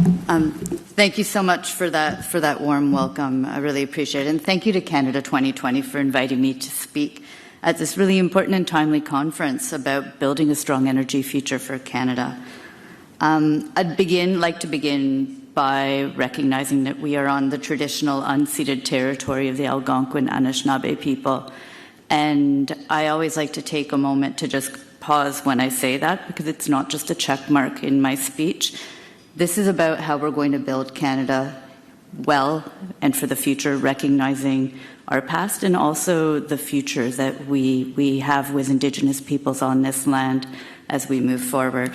Thank you so much for that warm welcome. I really appreciate it. And thank you to Canada 2020 for inviting me to speak at this really important and timely conference about building a strong energy future for Canada. I'd like to begin by recognizing that we are on the traditional unceded territory of the Algonquin Anishinaabe people. And I always like to take a moment to just pause when I say that, because it's not just a check mark in my speech. This is about how we're going to build Canada well and for the future, recognizing our past and also the future that we have with Indigenous peoples on this land as we move forward.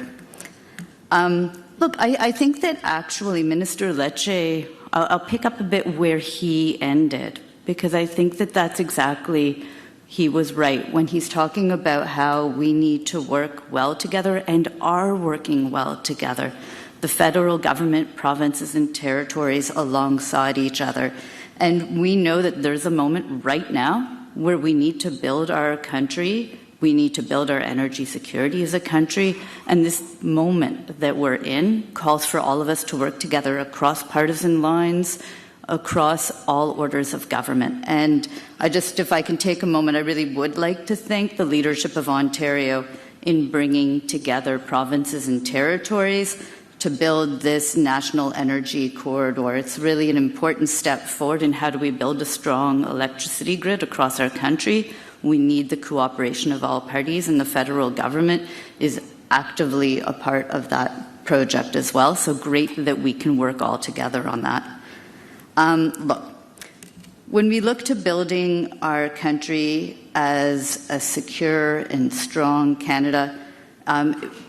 Look, I think that actually Minister Lecce, I'll pick up a bit where he ended, because I think that that's exactly, he was right when he's talking about how we need to work well together and are working well together. The federal government, provinces and territories alongside each other. And we know that there's a moment right now where we need to build our country. We need to build our energy security as a country. And this moment that we're in calls for all of us to work together across partisan lines, across all orders of government. And if I can take a moment, I really would like to thank the leadership of Ontario in bringing together provinces and territories to build this national energy corridor. It's really an important step forward in how do we build a strong electricity grid across our country. We need the cooperation of all parties, and the federal government is actively a part of that project as well. So great that we can work all together on that. Look, when we look to building our country as a secure and strong Canada,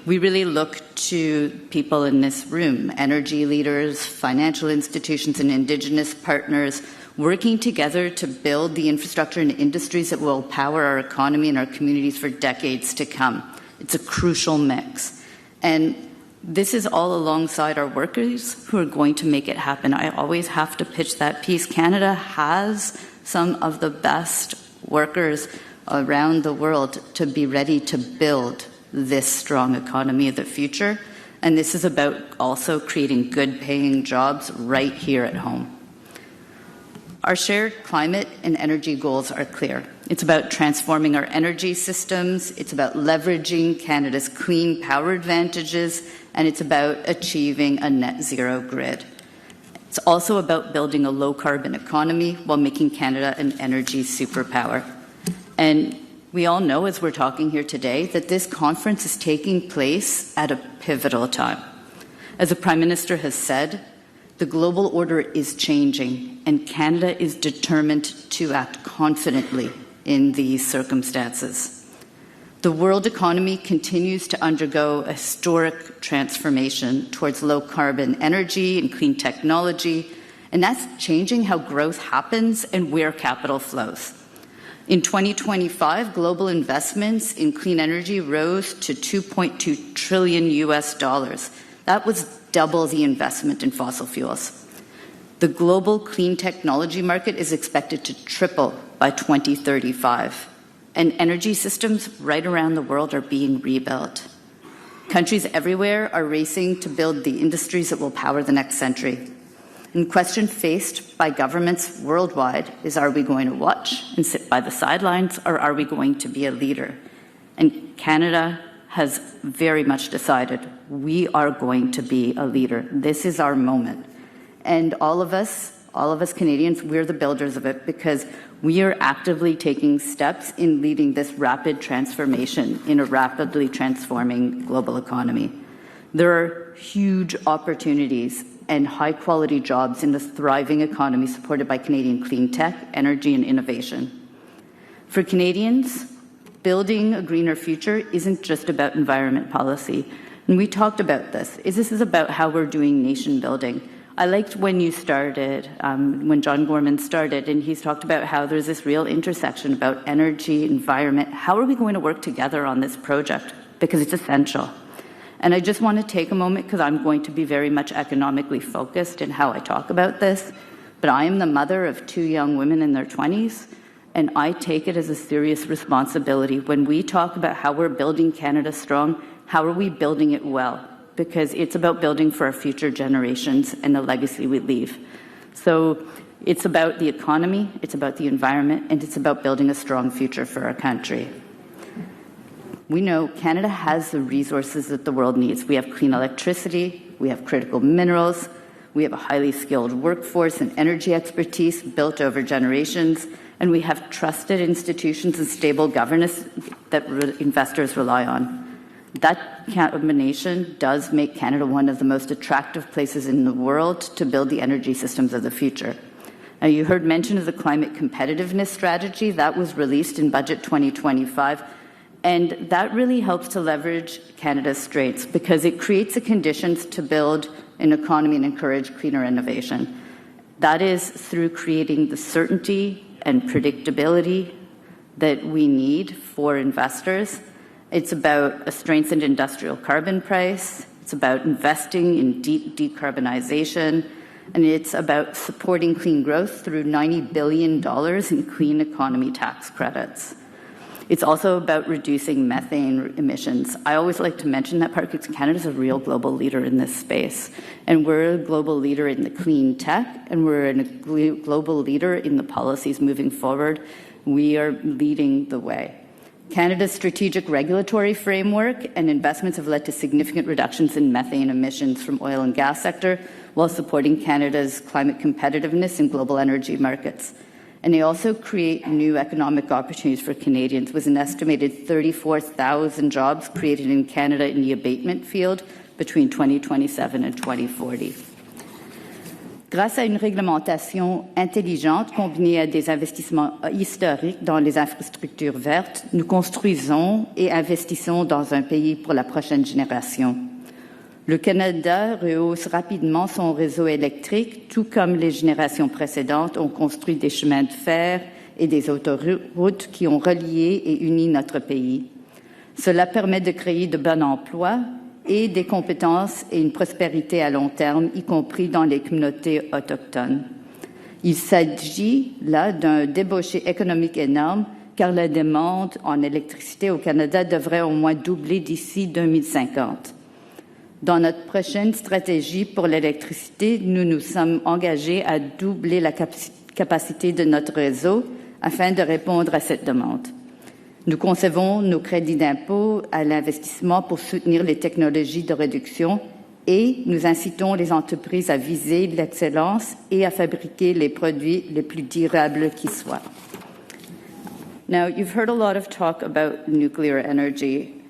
we really look to people in this room, energy leaders, financial institutions, and Indigenous partners working together to build the infrastructure and industries that will power our economy and our communities for decades to come. It's a crucial mix. And this is all alongside our workers who are going to make it happen. I always have to pitch that piece. Canada has some of the best workers around the world to be ready to build this strong economy of the future. And this is about also creating good paying jobs right here at home. Our shared climate and energy goals are clear. It's about transforming our energy systems, it's about leveraging Canada's clean power advantages, and it's about achieving a net zero grid. It's also about building a low carbon economy while making Canada an energy superpower. And we all know, as we're talking here today, that this conference is taking place at a pivotal time. As the Prime Minister has said, the global order is changing, and Canada is determined to act confidently in these circumstances. The world economy continues to undergo a historic transformation towards low-carbon energy and clean technology, and that's changing how growth happens and where capital flows. In 2025, global investments in clean energy rose to $2.2 trillion US. That was double the investment in fossil fuels. The global clean technology market is expected to triple by 2035, and energy systems right around the world are being rebuilt. Countries everywhere are racing to build the industries that will power the next century. And the question faced by governments worldwide is, are we going to watch and sit by the sidelines, or are we going to be a leader? And Canada has very much decided we are going to be a leader. This is our moment. And all of us Canadians, we're the builders of it, because we are actively taking steps in leading this rapid transformation in a rapidly transforming global economy. There are huge opportunities and high-quality jobs in this thriving economy supported by Canadian clean tech, energy, and innovation. For Canadians, building a greener future isn't just about environment policy. And we talked about this. This is about how we're doing nation building. I liked when you started, when John Gorman started, and he's talked about how there's this real intersection about energy, environment. How are we going to work together on this project? Because it's essential. And I just want to take a moment, because I'm going to be very much economically focused in how I talk about this, but I am the mother of 2 young women in their 20s, and I take it as a serious responsibility. When we talk about how we're building Canada strong, how are we building it well? because it's about building for our future generations and the legacy we leave. So it's about the economy, it's about the environment, and it's about building a strong future for our country. We know Canada has the resources that the world needs. We have clean electricity, we have critical minerals, we have a highly skilled workforce and energy expertise built over generations, and we have trusted institutions and stable governance that investors rely on. That combination does make Canada one of the most attractive places in the world to build the energy systems of the future. Now, you heard mention of the climate competitiveness strategy that was released in Budget 2025, and that really helps to leverage Canada's strengths because it creates the conditions to build an economy and encourage cleaner innovation. That is through creating the certainty and predictability that we need for investors. It's about a strengthened industrial carbon price. It's about investing in deep decarbonization. And it's about supporting clean growth through $90 billion in clean economy tax credits. It's also about reducing methane emissions. I always like to mention that part because Canada's a real global leader in this space. And we're a global leader in the clean tech, and we're a global leader in the policies moving forward. We are leading the way. Canada's strategic regulatory framework and investments have led to significant reductions in methane emissions from oil and gas sector while supporting Canada's climate competitiveness in global energy markets. And they also create new economic opportunities for Canadians, with an estimated 34,000 jobs created in Canada in the abatement field between 2027 and 2040. Grâce à une réglementation intelligente combinée à des investissements historiques dans les infrastructures vertes, nous construisons et investissons dans un pays pour la prochaine génération. Le Canada rehausse rapidement son réseau électrique, tout comme les générations précédentes ont construit des chemins de fer et des autoroutes qui ont relié et uni notre pays. Cela permet de créer de bons emplois et des compétences et une prospérité à long terme, y compris dans les communautés autochtones. Il s'agit là d'un débouché économique énorme, car la demande en électricité au Canada devrait au moins doubler d'ici 2050. Dans notre prochaine stratégie pour l'électricité, nous nous sommes engagés à doubler la capacité de notre réseau afin de répondre à cette demande. Nous concevons nos crédits d'impôt à l'investissement pour soutenir les technologies de réduction et nous incitons les entreprises à viser l'excellence et à fabriquer les produits les plus durables qui soient. Now, you've heard a lot of talk about nuclear energy.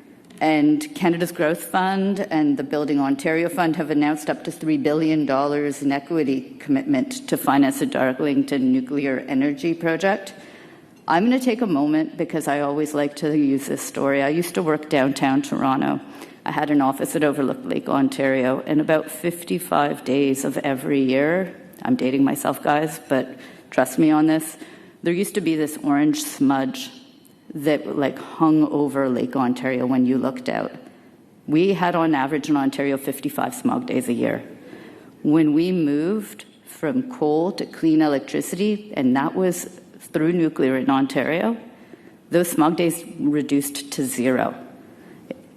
And Canada's Growth Fund and the Building Ontario Fund have announced up to $3 billion in equity commitment to finance the Darlington nuclear energy project. I'm going to take a moment because I always like to use this story. I used to work downtown Toronto. I had an office that overlooked Lake Ontario, and about 55 days of every year, I'm dating myself, guys, but trust me on this, there used to be this orange smudge that like hung over Lake Ontario when you looked out. We had on average in Ontario 55 smog days a year. When we moved from coal to clean electricity, and that was through nuclear in Ontario, those smog days reduced to zero.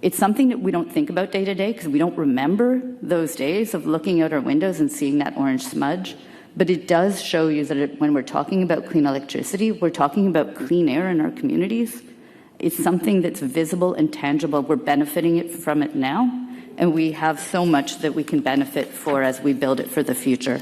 It's something that we don't think about day to day because we don't remember those days of looking out our windows and seeing that orange smudge. But it does show you that when we're talking about clean electricity, we're talking about clean air in our communities. It's something that's visible and tangible. We're benefiting from it now, and we have so much that we can benefit for as we build it for the future.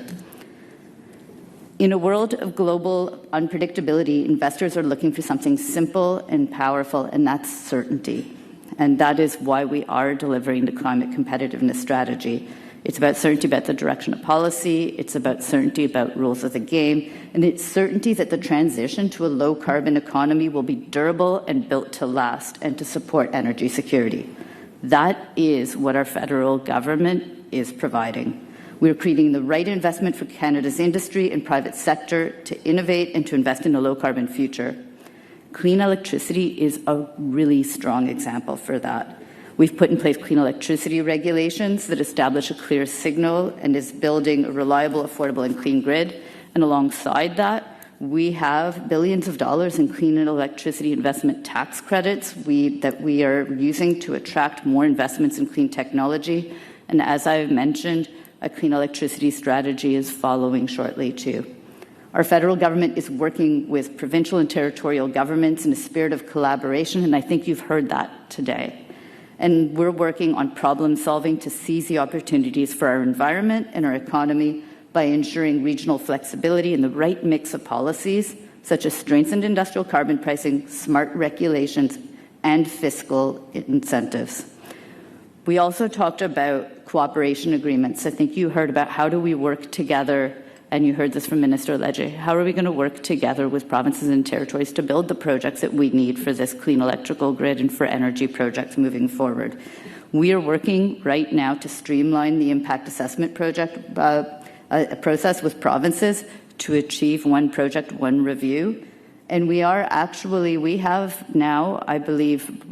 In a world of global unpredictability, investors are looking for something simple and powerful, and that's certainty. And that is why we are delivering the climate competitiveness strategy. It's about certainty about the direction of policy, it's about certainty about rules of the game, and it's certainty that the transition to a low-carbon economy will be durable and built to last and to support energy security. That is what our federal government is providing. We're creating the right investment for Canada's industry and private sector to innovate and to invest in a low-carbon future. Clean electricity is a really strong example for that. We've put in place clean electricity regulations that establish a clear signal and is building a reliable, affordable, and clean grid. And alongside that, we have billions of dollars in clean electricity investment tax credits that we are using to attract more investments in clean technology And as I've mentioned, a clean electricity strategy is following shortly too. Our federal government is working with provincial and territorial governments in a spirit of collaboration, and I think you've heard that today. And we're working on problem solving to seize the opportunities for our environment and our economy by ensuring regional flexibility and the right mix of policies, such as strengthened industrial carbon pricing, smart regulations, and fiscal incentives. We also talked about cooperation agreements. I think you heard about how do we work together, and you heard this from Minister Ledger. How are we going to work together with provinces and territories to build the projects that we need for this clean electrical grid and for energy projects moving forward? We are working right now to streamline the impact assessment project process with provinces to achieve one project, one review. And we have now, I believe,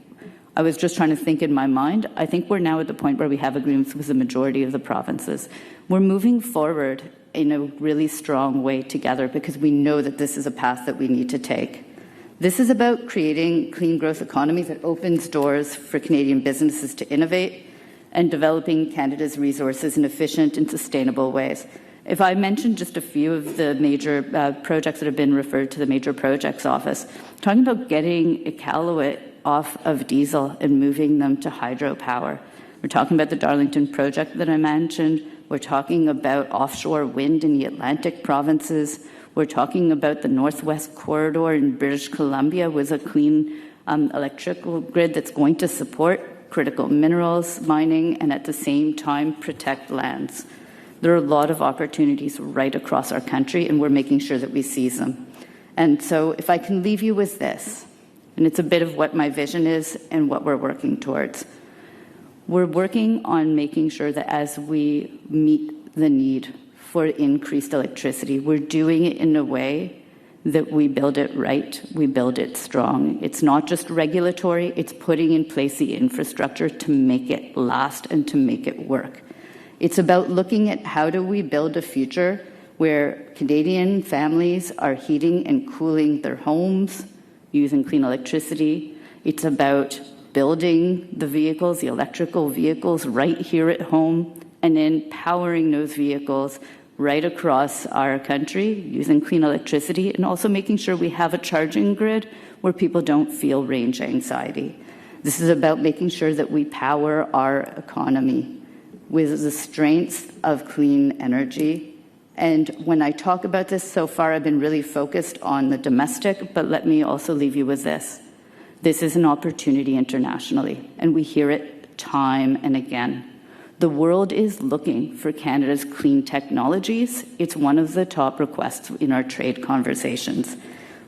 I was just trying to think in my mind, I think we're now at the point where we have agreements with the majority of the provinces. We're moving forward in a really strong way together because we know that this is a path that we need to take. This is about creating clean growth economies that opens doors for Canadian businesses to innovate and developing Canada's resources in efficient and sustainable ways. If I mention just a few of the major projects that have been referred to the Major Projects Office, talking about getting Iqaluit off of diesel and moving them to hydropower. We're talking about the Darlington project that I mentioned. We're talking about offshore wind in the Atlantic provinces. We're talking about the Northwest Corridor in British Columbia with a clean electrical grid that's going to support critical minerals mining and at the same time protect lands. There are a lot of opportunities right across our country, and we're making sure that we seize them. And so if I can leave you with this, and it's a bit of what my vision is and what we're working towards. We're working on making sure that as we meet the need for increased electricity, we're doing it in a way that we build it right, we build it strong. It's not just regulatory, it's putting in place the infrastructure to make it last and to make it work. It's about looking at how do we build a future where Canadian families are heating and cooling their homes using clean electricity. It's about building the vehicles, the electrical vehicles right here at home, and then powering those vehicles right across our country using clean electricity, and also making sure we have a charging grid where people don't feel range anxiety. This is about making sure that we power our economy with the strengths of clean energy. And when I talk about this so far, I've been really focused on the domestic, but let me also leave you with this. This is an opportunity internationally, and we hear it time and again. The world is looking for Canada's clean technologies. It's one of the top requests in our trade conversations.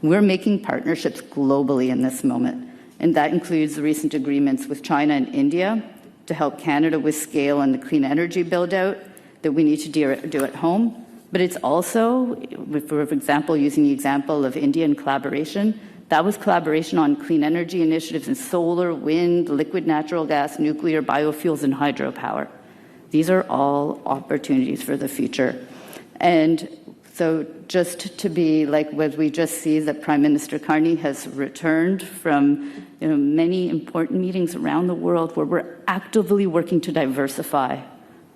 We're making partnerships globally in this moment, and that includes the recent agreements with China and India to help Canada with scale and the clean energy build-out that we need to do at home. But it's also, for example, using the example of Indian collaboration, that was collaboration on clean energy initiatives in solar, wind, liquid natural gas, nuclear, biofuels, and hydropower. These are all opportunities for the future. And so just to be like what we just see that Prime Minister Carney has returned from many important meetings around the world where we're actively working to diversify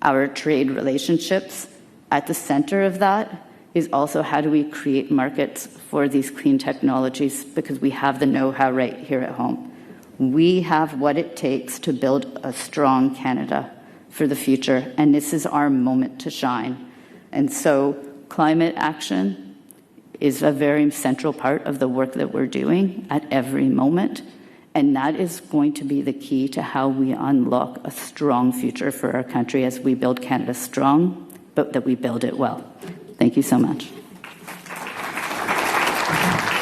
our trade relationships. At the center of that is also how do we create markets for these clean technologies, because we have the know-how right here at home. We have what it takes to build a strong Canada for the future, and this is our moment to shine. And so climate action is a very central part of the work that we're doing at every moment, and that is going to be the key to how we unlock a strong future for our country as we build Canada strong, but that we build it well. Thank you so much.